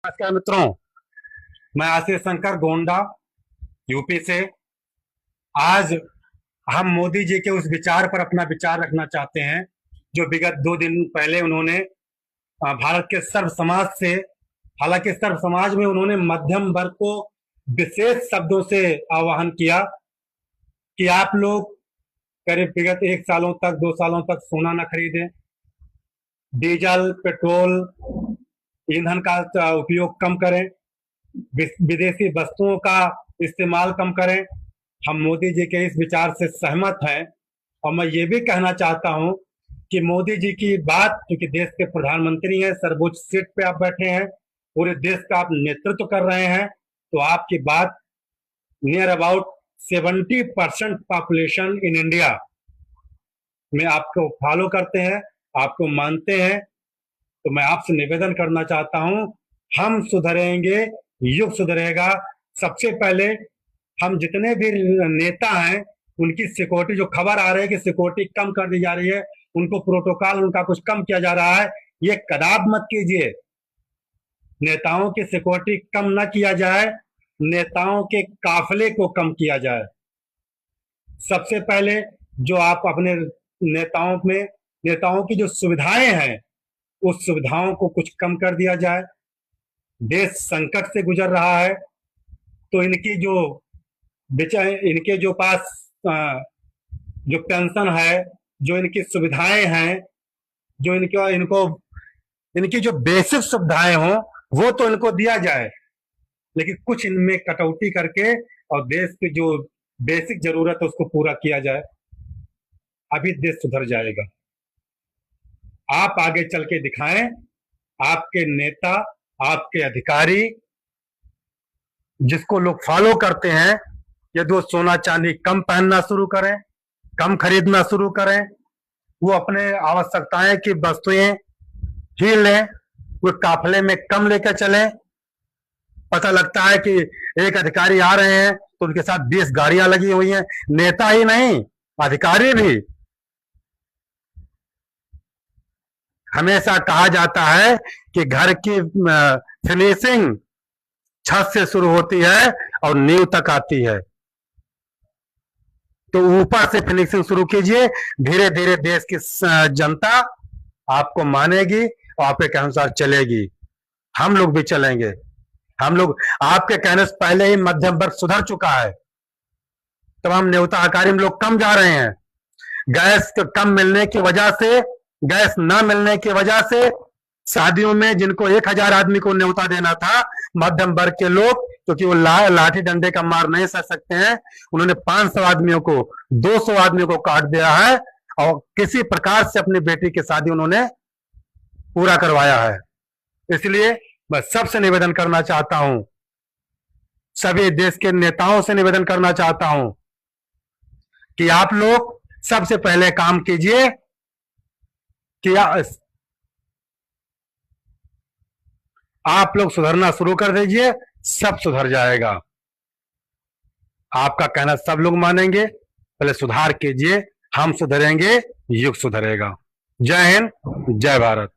नमस्कार मित्रों, मैं आशीष शंकर गोंडा यूपी से। आज हम मोदी जी के उस विचार पर अपना विचार रखना चाहते हैं जो विगत 2 दिन पहले उन्होंने भारत के सर्व समाज से, हालांकि सर्व समाज में उन्होंने मध्यम वर्ग को विशेष शब्दों से आह्वान किया कि आप लोग करीब विगत 1 सालों तक 2 सालों तक सोना न खरीदें, डीजल पेट्रोल ईंधन का उपयोग कम करें, विदेशी वस्तुओं का इस्तेमाल कम करें। हम मोदी जी के इस विचार से सहमत हैं और मैं ये भी कहना चाहता हूं कि मोदी जी की बात, क्योंकि देश के प्रधानमंत्री हैं, सर्वोच्च सीट पे आप बैठे हैं, पूरे देश का आप नेतृत्व कर रहे हैं, तो आपकी बात near about 70% population in India में आपको फॉलो करते हैं, आपको मानते हैं। तो मैं आपसे निवेदन करना चाहता हूं, हम सुधरेंगे, युग सुधरेगा। सबसे पहले हम जितने भी नेता हैं उनकी सिक्योरिटी, जो खबर आ रही है कि सिक्योरिटी कम कर दी जा रही है, उनको प्रोटोकॉल उनका कुछ कम किया जा रहा है, ये कदाप मत कीजिए। नेताओं की सिक्योरिटी कम ना किया जाए, नेताओं के काफिले को कम किया जाए। सबसे पहले जो आप अपने नेताओं की जो सुविधाएं हैं उस सुविधाओं को कुछ कम कर दिया जाए। देश संकट से गुजर रहा है, तो इनके जो पास जो पेंशन है, जो इनकी सुविधाएं हैं, जो इनकी जो बेसिक सुविधाएं हों वो तो इनको दिया जाए, लेकिन कुछ इनमें कटौती करके और देश की जो बेसिक जरूरत है उसको पूरा किया जाए। अभी देश सुधर जाएगा। आप आगे चल के दिखाएं, आपके नेता, आपके अधिकारी जिसको लोग फॉलो करते हैं, यदि वो सोना चांदी कम पहनना शुरू करें, कम खरीदना शुरू करें, वो अपने आवश्यकताएं की वस्तुएं ही लें, वो काफिले में कम लेकर चलें। पता लगता है कि एक अधिकारी आ रहे हैं तो उनके साथ 20 गाड़ियां लगी हुई हैं, नेता ही नहीं अधिकारी भी। हमेशा कहा जाता है कि घर की फिनिशिंग छत से शुरू होती है और नींव तक आती है, तो ऊपर से फिनिशिंग शुरू कीजिए। धीरे धीरे देश की जनता आपको मानेगी और आपके अनुसार चलेगी। हम लोग भी चलेंगे। हम लोग आपके कहने से पहले ही मध्यम वर्ग सुधर चुका है। तमाम न्योताकारी में लोग कम जा रहे हैं। गैस कम मिलने की वजह से, गैस न मिलने की वजह से शादियों में जिनको 1000 आदमी को न्योता देना था, मध्यम वर्ग के लोग, क्योंकि वो लाठी डंडे का मार नहीं सह सकते हैं, उन्होंने 500 आदमियों को, 200 आदमियों को काट दिया है और किसी प्रकार से अपनी बेटी की शादी उन्होंने पूरा करवाया है। इसलिए मैं सबसे निवेदन करना चाहता हूं, सभी देश के नेताओं से निवेदन करना चाहता हूं कि आप लोग सबसे पहले काम कीजिए कि आप लोग सुधरना शुरू कर दीजिए, सब सुधर जाएगा। आपका कहना सब लोग मानेंगे। पहले सुधार कीजिए, हम सुधरेंगे, युग सुधरेगा। जय हिंद, जय भारत।